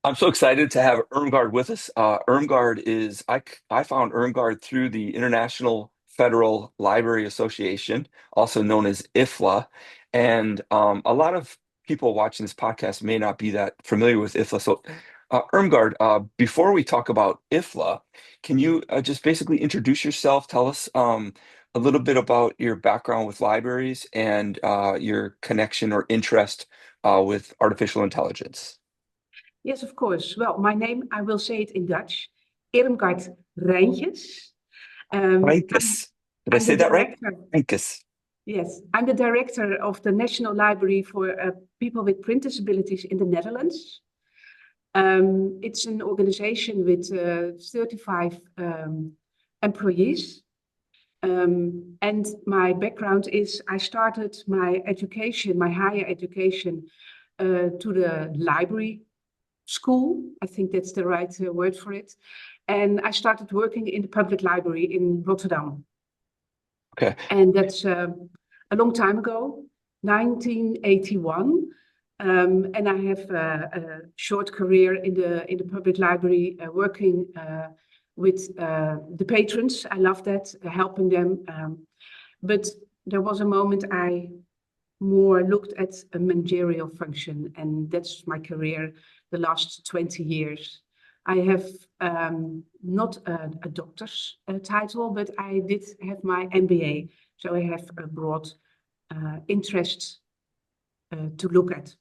I'm so excited to have Irmgard with us. Irmgard is, I found Irmgard through the International Federal Library Association, also known as IFLA. And a lot of people watching this podcast may not be that familiar with IFLA. So, Irmgard, before we talk about IFLA, can you just basically introduce yourself? Tell us a little bit about your background with libraries and your connection or interest with artificial intelligence. Yes, of course. Well, my name, I will say it in Dutch, Irmgard Reijntjes. I'm, Reijntjes. Did I I'm the say that right? director. Reijntjes. Yes, I'm the director of the National Library for People with Print Disabilities in the Netherlands. It's an organization with 35 employees. And my background is I started my education, my higher education, to the library school. I think that's the right word for it. And I started working in the public library in Rotterdam. Okay. And that's a long time ago, 1981. And I have a short career in the public library, working with the patrons. I love that, helping them. But there was a moment I more looked at a managerial function, and that's my career the last 20 years. I have not a doctor's title, but I did have my MBA, so I have a broad interest to look at.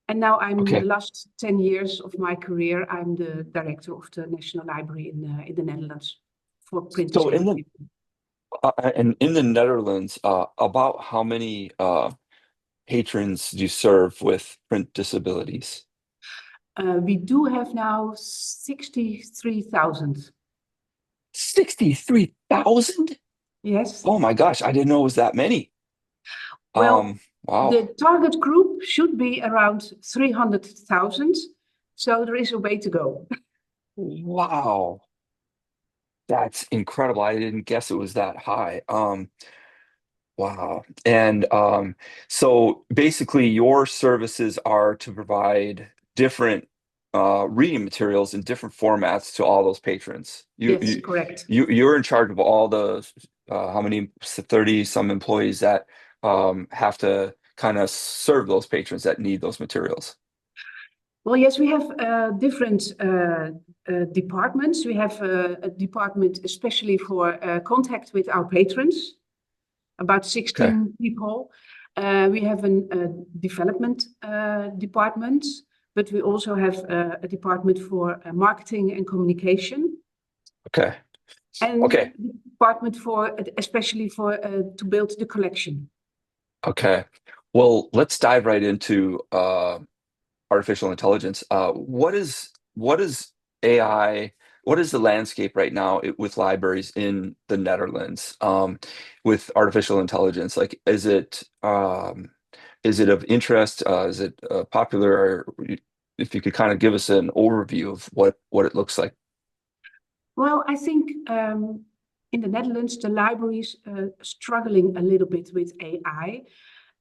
And now I'm the Okay. last 10 years of my career, I'm the director of the National Library in the Netherlands for print So in disability. the Netherlands, about how many patrons do you serve with print disabilities? We do have now 63,000. 63,000? Yes. Oh my gosh, I didn't know it was that many. Well, Wow. the target group should be around 300,000. So there is a way to go. Wow. That's incredible. I didn't guess it was that high. Wow. And so basically your services are to provide different reading materials in different formats to all those patrons. Yes, correct. You're in charge of all the how many 30 some employees that have to kind of serve those patrons that need those materials. Well, yes, we have different departments. We have a department especially for contact with our patrons, about Okay. 16 people. We have a development department, but we also have a department for marketing and communication, Okay. and Okay. a department for especially for to build the collection. Okay. Well, let's dive right into artificial intelligence. What is AI? What is the landscape right now with libraries in the Netherlands with artificial intelligence? Like, is it of interest? Is it popular? Or if you could kind of give us an overview of what it looks like. Well, I think in the Netherlands, the libraries struggling a little bit with AI.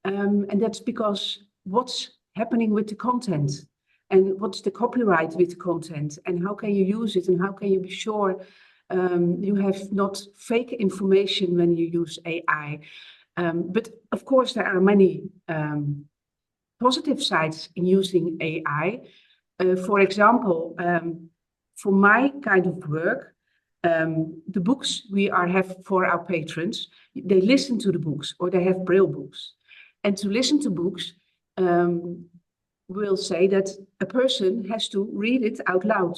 And that's because what's happening with the content and what's the copyright with the content and how can you use it and how can you be sure you have not fake information when you use AI. But of course, there are many positive sides in using AI. For example, for my kind of work, the books we have for our patrons, they listen to the books or they have Braille books. And to listen to books, we'll say that a person has to read it out loud,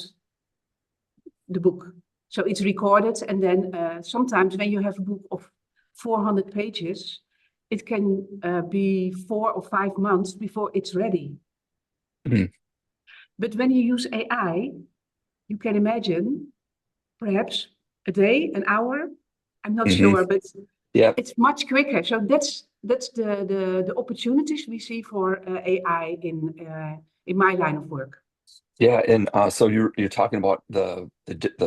the book. So it's recorded, and then sometimes when you have a book of 400 pages, it can be 4 or 5 months before it's ready. Mhm. But when you use AI, you can imagine perhaps a day, an hour, I'm not Mhm. sure, but Yeah. it's much quicker. So that's the opportunities we see for AI in my line of work. Yeah, and so you're talking about the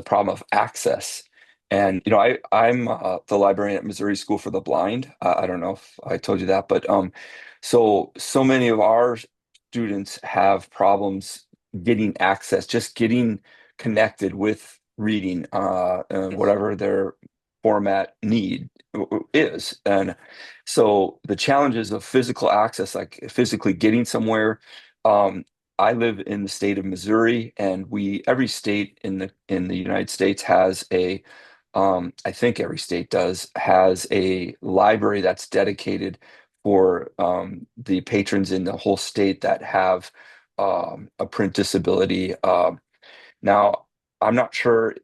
problem of access, and I'm the librarian at Missouri School for the Blind. I don't know if I told you that, but so many of our students have problems getting access, just getting connected with reading, Yes. whatever their format need is. And so the challenges of physical access, like physically getting somewhere, um, I live in the state of Missouri, and every state in the United States has I think every state does, has a library that's dedicated for the patrons in the whole state that have a print disability. Now, I'm not sure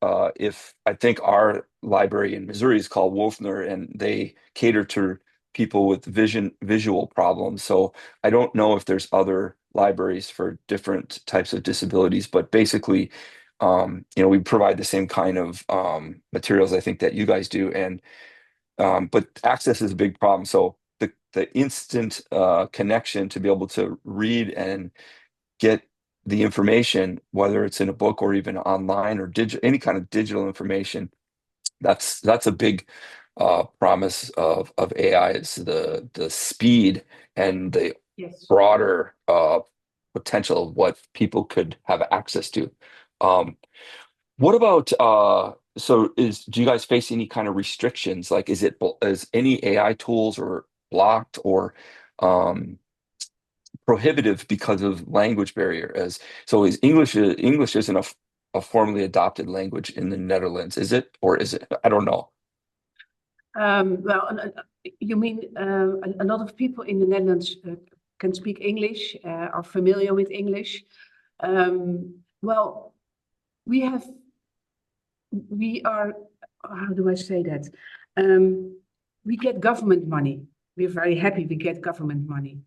if I think our library in Missouri is called Wolfner, and they cater to people with visual problems. So I don't know if there's other libraries for different types of disabilities, but basically, we provide the same kind of materials I think that you guys do, and but access is a big problem. So the instant connection to be able to read and get the information, whether it's in a book or even online or any kind of digital information, that's a big promise of AI, is the speed and the Yes. broader potential of what people could have access to. Um, what about do you guys face any kind of restrictions? Like, is any AI tools or blocked or um, prohibitive because of language barrier? As so is English isn't a formally adopted language in the Netherlands, is it, or is it? I don't know. Well, you mean a lot of people in the Netherlands can speak English, are familiar with English. Well, we have, we are, how do I say that? We get government money. We're very happy we get government money.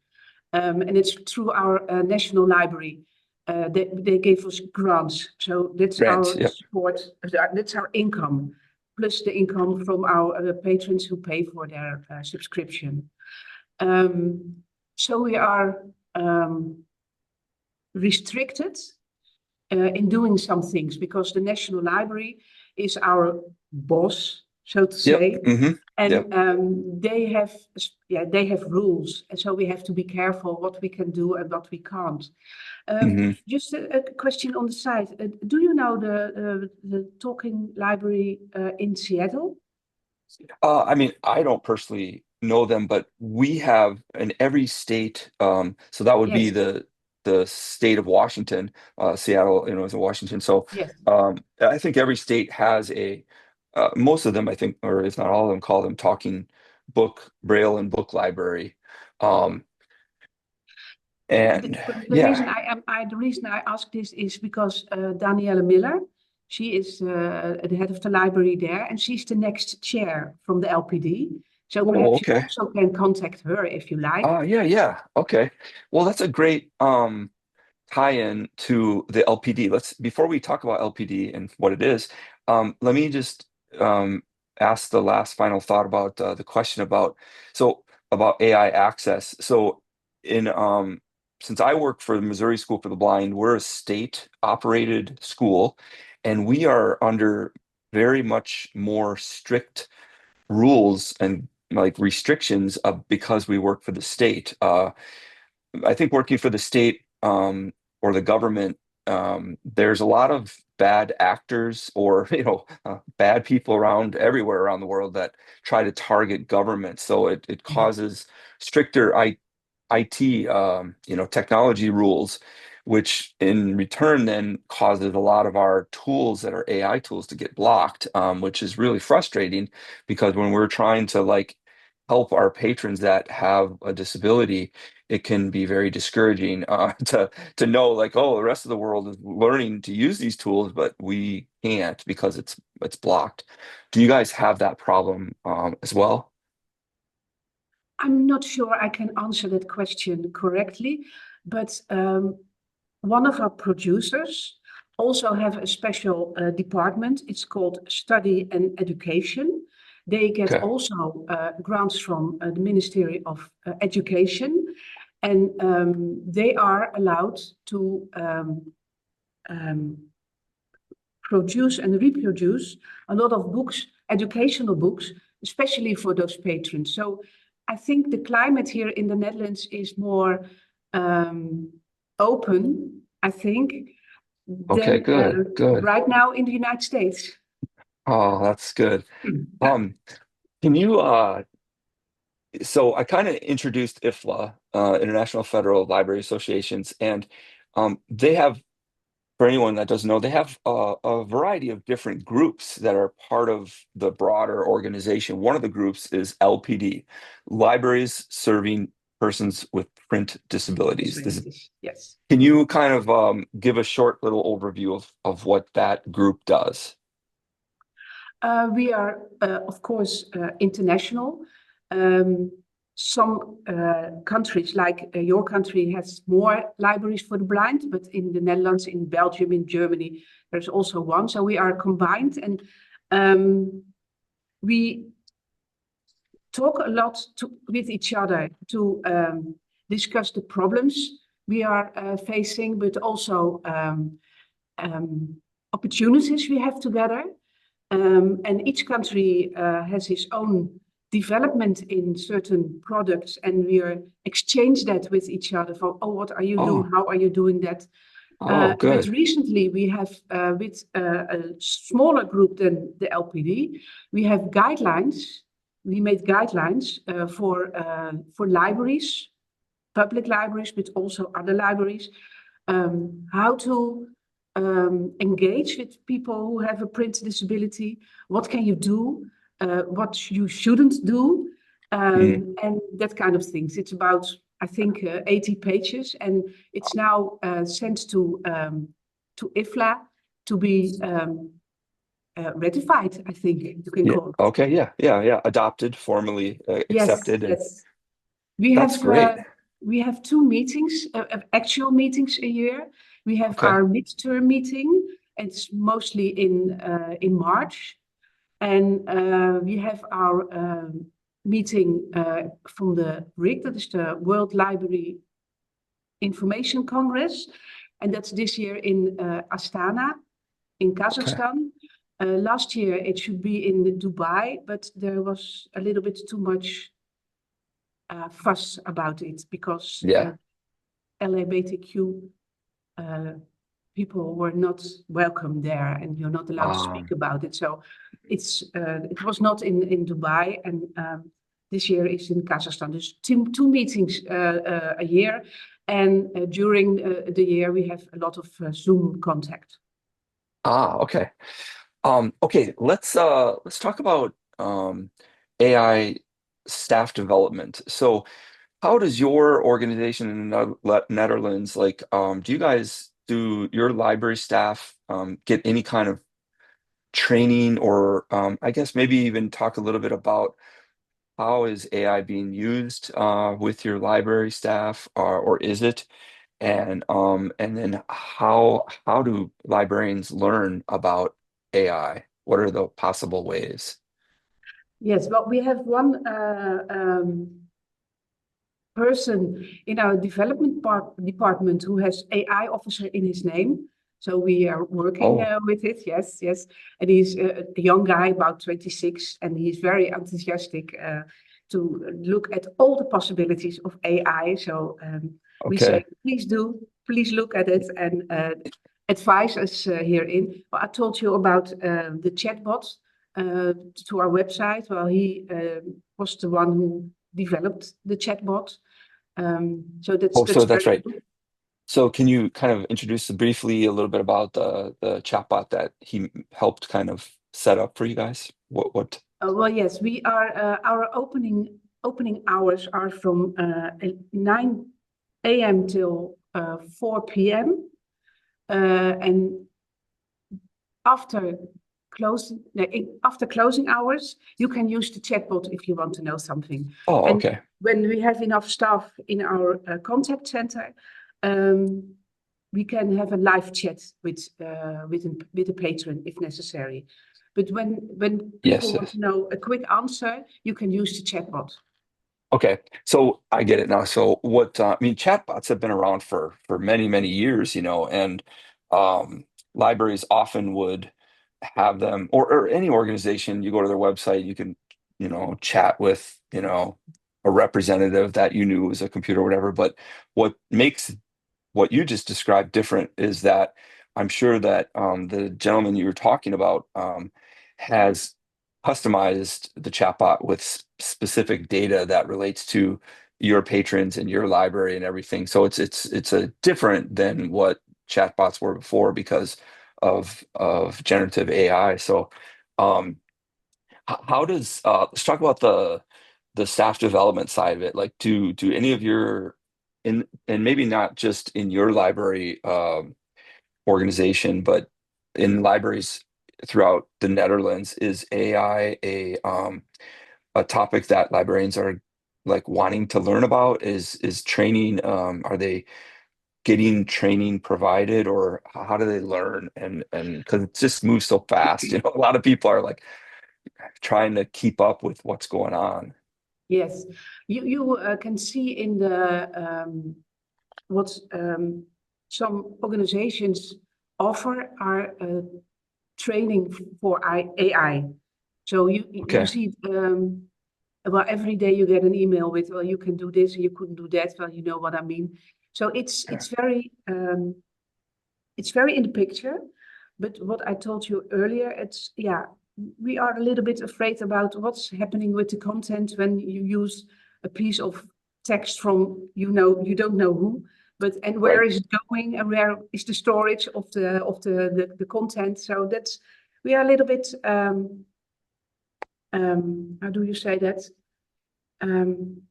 And it's through our national library. They give us grants. So that's Grant, our yep. support, that's our income, plus the income from our patrons who pay for their subscription. So we are restricted in doing some things because the National Library is our boss, so to Yep. say, Yep. and they have rules, and so we have to be careful what we can do and what we can't. hmm Just a question on the side. Do you know the Talking Library in Seattle? I mean, I don't personally know them, but we have in every state. So that would be Yes, the state of Washington, Seattle, is in Washington. So yes. I think every state has most of them, I think, or if not all of them, call them talking book, braille, and book library. Um, and The yeah, reason the reason I ask this is because Danielle Miller, she is the head of the library there, and she's the next chair from the LPD. So oh, perhaps you okay. also can contact her if you like. Yeah, yeah. Okay. Well, that's a great tie-in to the LPD. Let's Before we talk about LPD and what it is, let me just um ask the last final thought about the question about AI access. So in since I work for the Missouri School for the Blind, we're a state operated school, and we are under very much more strict rules and like restrictions because we work for the state. I think working for the state or the government, there's a lot of bad actors or bad people around everywhere around the world that try to target government. So it causes stricter IT, technology rules, which in return then causes a lot of our tools that are AI tools to get blocked, which is really frustrating because when we're trying to like help our patrons that have a disability, it can be very discouraging to know like, oh, the rest of the world is learning to use these tools, but we can't because it's blocked. Do you guys have that problem as well? I'm not sure I can answer that question correctly, but one of our producers also have a special department. It's called Study and Education. They get Okay. also grants from the Ministry of Education, and they are allowed to um, produce and reproduce a lot of books, educational books, especially for those patrons. So I think the climate here in the Netherlands is more open I think, Okay, than good, good. right now in the United States. Oh, that's good. Yeah. Um, can you so I kind of introduced IFLA, International Federal Library Associations, and they have, for anyone that doesn't know, they have a variety of different groups that are part of the broader organization. One of the groups is LPD, Libraries Serving Persons with Print Disabilities. Disabilities. Yes. Can you kind of give a short little overview of what that group does? We are, of course, international. Um, some countries, like your country, has more libraries for the blind, but in the Netherlands, in Belgium, in Germany, there's also one. So we are combined, and we talk a lot with each other to discuss the problems we are facing, but also um, opportunities we have together. And each country has its own development in certain products, and we are exchange that with each other. For, oh, what are you doing? Oh, How are you doing that? oh, But good. recently, we have, with a smaller group than the LPD, we have guidelines. We made guidelines for libraries, public libraries, but also other libraries, how to engage with people who have a print disability. What can you do? What you shouldn't do, Mm, and that kind of things. It's about, I think, 80 pages, and it's now sent to IFLA to be ratified, I think you can yeah. call it. Okay. Yeah. Yeah. Yeah. Adopted, formally Yes, accepted, and yes. We that's have great. two meetings, actual meetings a year. We have Okay. our midterm meeting. It's mostly in March, and we have our meeting from the RIC, that is the World Library Information Congress, and that's this year in Astana, in Okay. Kazakhstan. Last year it should be in Dubai, but there was a little bit too much fuss about it because Yeah. LGBTQ uh, people were not welcome there, and you're not allowed to speak Um, about it. So it was not in Dubai, and this year is in Kazakhstan. There's two meetings a year, and during the year we have a lot of Zoom contact. okay. Okay, let's talk about AI staff development. So how does your organization in the Netherlands, like, do you guys, do your library staff get any kind of training, or I guess maybe even talk a little bit about how is AI being used with your library staff, or is it? And then how do librarians learn about AI? What are the possible ways? Yes, well, we have one person in our development department who has AI officer in his name. So we are working Oh, with it. Yes, yes. And he's a young guy, about 26, and he's very enthusiastic to look at all the possibilities of AI. So we say, okay. please do, please look at it and advise us herein. Well, I told you about the chatbot to our website. Well, he was the one who developed the chatbot. So Oh, so that's that's very right. good. So can you kind of introduce briefly a little bit about the chatbot that he helped kind of set up for you guys? What? Well, yes, we are our opening hours are from 9 a.m. till 4 p.m. And after after closing hours, you can use the chatbot if you want to know something. Oh, And okay. when we have enough staff in our contact center, um, we can have a live chat with a patron if necessary. But when people Yes, want to yes. know a quick answer, you can use the chatbot. Okay, so I get it now. So what I mean, chatbots have been around for many, many years, and libraries often would have them, or any organization, you go to their website, you can, chat with, a representative that you knew was a computer or whatever. But what makes what you just described different is that I'm sure that the gentleman you were talking about has customized the chatbot with specific data that relates to your patrons and your library and everything. So it's a different than what chatbots were before because of generative AI. So um, how does let's talk about the staff development side of it. Like, do any of your in and maybe not just in your library organization, but in libraries throughout the Netherlands, is AI a topic that librarians are like wanting to learn about? Is training are they getting training provided, or how do they learn? And because it just moves so fast, a lot of people are like trying to keep up with what's going on. Yes, you can see in the what some organizations offer are training for AI. So you Okay. see, well, every day you get an email with, well, you can do this, you couldn't do that. Well, you know what I mean. So it's very in the picture. But what I told you earlier, it's yeah, we are a little bit afraid about what's happening with the content when you use a piece of text from you don't know who, but and where Right. is it going and where is the storage of the content. So that's we are a little bit how do you say that? Um,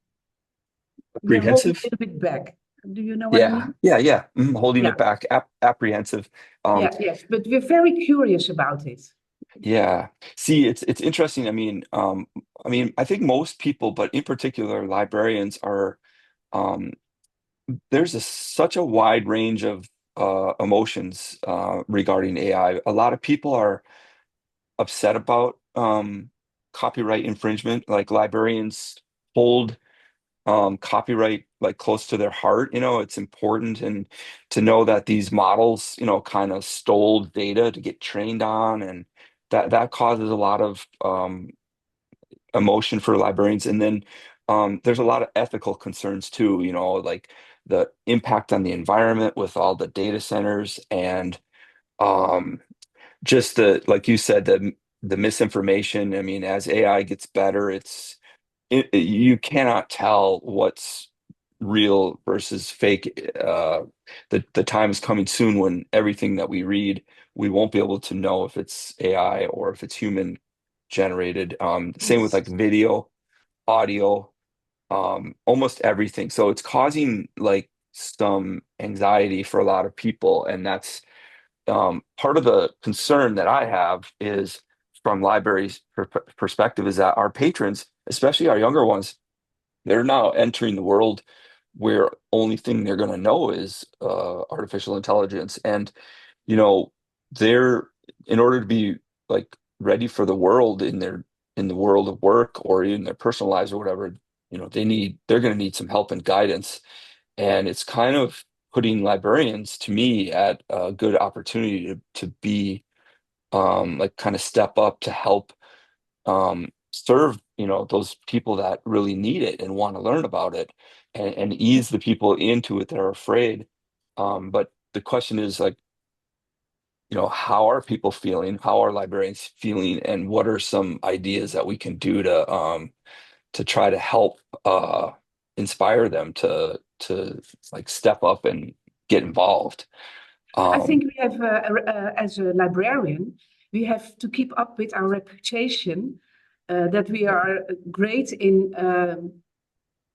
we are holding a Apprehensive. little bit back. Do you know what I Yeah, mean? yeah, yeah. Holding Yeah, it back, apprehensive. Um, yeah, yes. But we're very curious about it. yeah. See, it's interesting. I think most people, but in particular, librarians are. Um, there's such a wide range of emotions regarding AI. A lot of people are upset about copyright infringement. Like librarians hold copyright like close to their heart. It's important and to know that these models, kind of stole data to get trained on, and that causes a lot of emotion for librarians. And then there's a lot of ethical concerns too, like the impact on the environment with all the data centers and um, just like you said, the misinformation. I mean, as AI gets better, you cannot tell what's real versus fake. The time is coming soon when everything that we read, we won't be able to know if it's AI or if it's human generated. Same with Yes. like video, audio, almost everything. So it's causing like some anxiety for a lot of people, and that's part of the concern that I have is from libraries' perspective is that our patrons, especially our younger ones, they're now entering the world where only thing they're going to know is artificial intelligence, and you know they're in order to be like ready for the world in the world of work or in their personal lives or whatever, they're going to need some help and guidance, and it's kind of putting librarians to me at a good opportunity to be like kind of step up to help serve those people that really need it and want to learn about it, and ease the people into it that are afraid. But the question is like, how are people feeling? How are librarians feeling? And what are some ideas that we can do to try to help inspire them to like step up and get involved? I Um, think we have, as a librarian, we have to keep up with our reputation that we are great in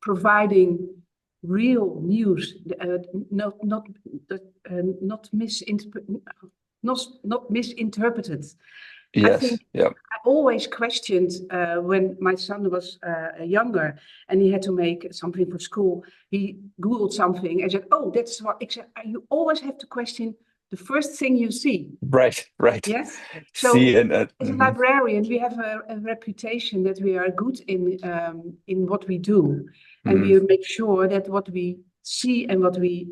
providing real news, not not misinterpreted. I yes, think yeah, I always questioned when my son was younger and he had to make something for school. He Googled something and said, "Oh, that's what." I said, "You always have to question the first thing you see." right, right. Yes. See, So, and as a librarian, we have a reputation that we are good in what we do, and mhm. we make sure that what we see and what we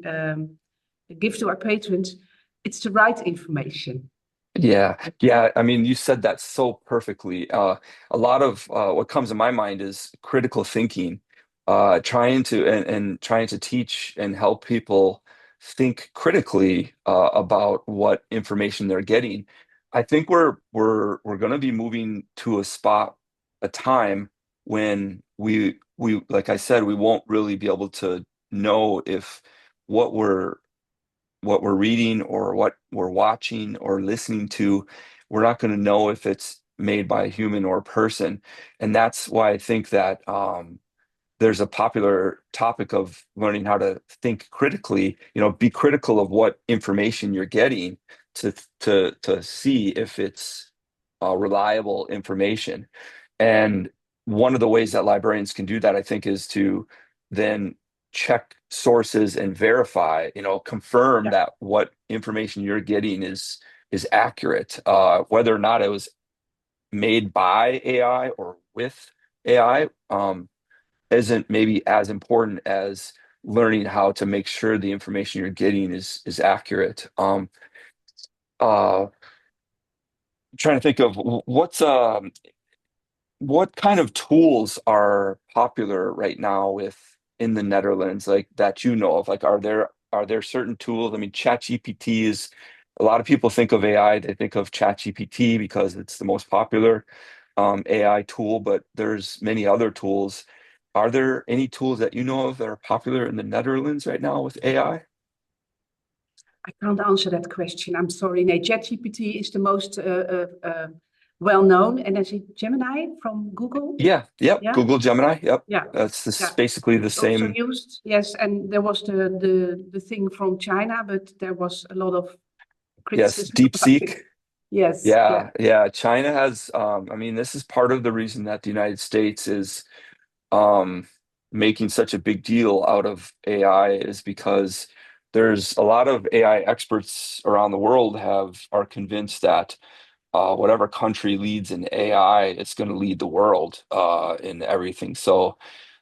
give to our patrons, it's the right information. Yeah, yeah. I mean, you said that so perfectly. A lot of what comes to my mind is critical thinking, trying to and trying to teach and help people think critically about what information they're getting. I think we're going to be moving to a time when we like I said, we won't really be able to know if what we're reading or what we're watching or listening to, we're not going to know if it's made by a human or a person. And that's why I think that there's a popular topic of learning how to think critically, be critical of what information you're getting to to see if it's reliable information. And one of the ways that librarians can do that, I think, is to then check sources and verify, confirm Yeah. that what information you're getting is accurate, whether or not it was made by AI or with AI. Isn't maybe as important as learning how to make sure the information you're getting is accurate. Trying to think of what kind of tools are popular right now in the Netherlands, like that you know of? Like, are there certain tools? I mean, ChatGPT is a lot of people think of AI, they think of ChatGPT because it's the most popular AI tool, but there's many other tools. Are there any tools that you know of that are popular in the Netherlands right now with AI? I can't answer that question. I'm sorry. No, ChatGPT is the most well known. And is it Gemini from Google? Yeah, yep. Yeah, Google Gemini. Yep. yeah, That's this yeah. basically the It's also same. used, yes. And there was the thing from China, but there was a lot of Yes, criticism about it. DeepSeek. Yes, yeah. Yeah, yeah. China has, I mean, this is part of the reason that the United States is um, making such a big deal out of AI is because there's a lot of AI experts around the world are convinced that whatever country leads in AI, it's going to lead the world in everything. So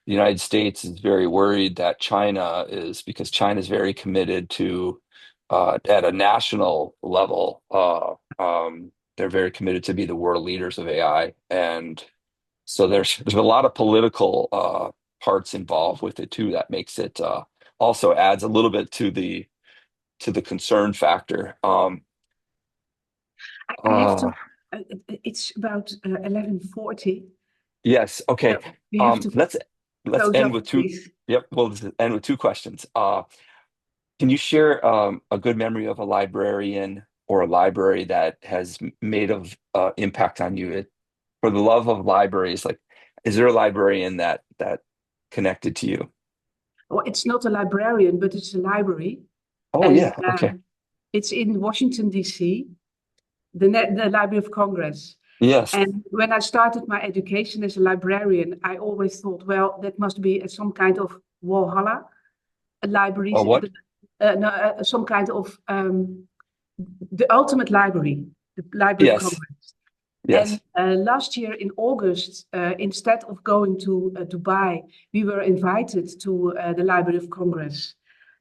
the United States is very worried that China is because China is very committed to at a national level. They're very committed to be the world leaders of AI, and so there's a lot of political parts involved with it too that makes it also adds a little bit to the concern factor. I have to, Uh, it's about 11:40. yes, okay. So we have to Let's close end off, with two. please. Yep, we'll end with two questions. Can you share a good memory of a librarian or a library that has made of impact on you? For the love of libraries, like, is there a librarian that connected to you? Well, it's not a librarian, but it's a library. Oh And yeah, okay. it's in Washington, D.C., the Library of Congress. Yes. And when I started my education as a librarian, I always thought, well, that must be some kind of Walhalla, a library, Oh, what? no, some kind of the ultimate library, the Library of Yes. Congress. And Yes. last year in August, instead of going to Dubai, we were invited to the Library of Congress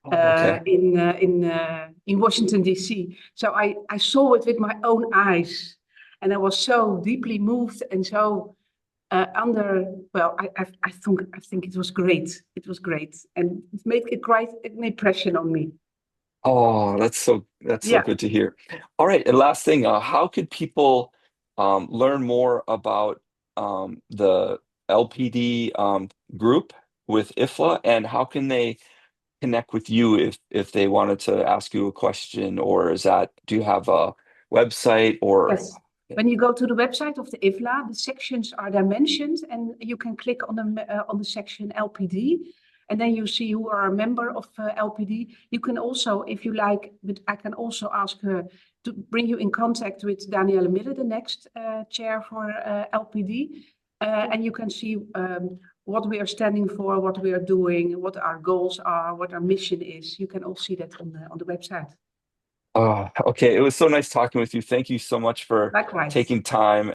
Oh, okay. in Washington D.C. So I saw it with my own eyes, and I was so deeply moved and so under. Well, I think it was great. It was great, and it made quite an impression on me. Oh, that's so Yeah. good to hear. All right, and last thing, how could people learn more about the LPD group with IFLA, and how can they connect with you if they wanted to ask you a question, or do you have a website or Yes. When you go to the website of the IFLA, the sections are there mentioned, and you can click on the section LPD, and then you see you are a member of LPD. You can also, if you like, but I can also ask her to bring you in contact with Danielle Miller, the next chair for LPD, and you can see what we are standing for, what we are doing, what our goals are, what our mission is. You can all see that on the website. okay, it was so nice talking with you. Thank you so much for Likewise. taking time